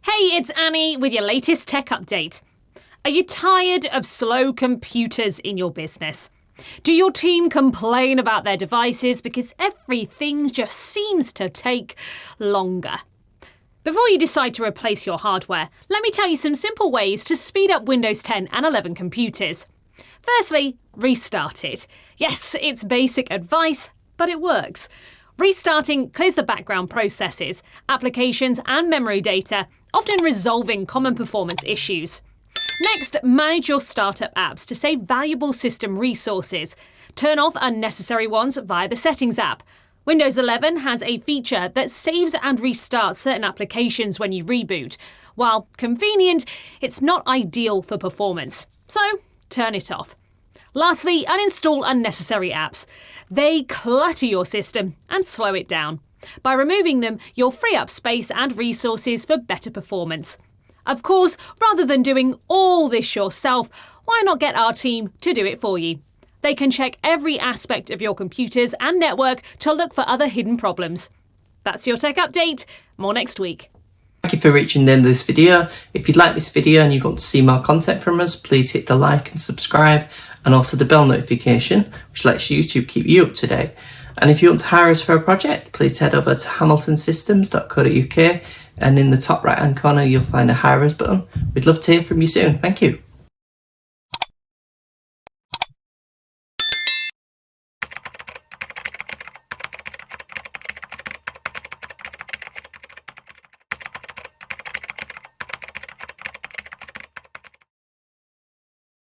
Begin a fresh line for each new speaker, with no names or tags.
Hey, it's Annie with your latest tech update. Are you tired of slow computers in your business? Do your team complain about their devices because everything just seems to take longer? Before you decide to replace your hardware, let me tell you some simple ways to speed up Windows 10 and 11 computers. Firstly, restart it. Yes, it's basic advice, but it works. Restarting clears the background processes, applications and memory data, often resolving common performance issues. Next, manage your startup apps to save valuable system resources. Turn off unnecessary ones via the Settings app. Windows 11 has a feature that saves and restarts certain applications when you reboot. While convenient, it's not ideal for performance. So, turn it off. Lastly, uninstall unnecessary apps. They clutter your system and slow it down. By removing them, you'll free up space and resources for better performance. Of course, rather than doing all this yourself, why not get our team to do it for you? They can check every aspect of your computers and network to look for other hidden problems. That's your tech update. More next week.
Thank you for reaching the end of this video. If you'd like this video and you want to see more content from us, please hit the like and subscribe, and also the bell notification, which lets YouTube keep you up to date. And if you want to hire us for a project, please head over to hamiltonsystems.co.uk, and in the top right hand corner you'll find a hire us button. We'd love to hear from you soon. Thank you.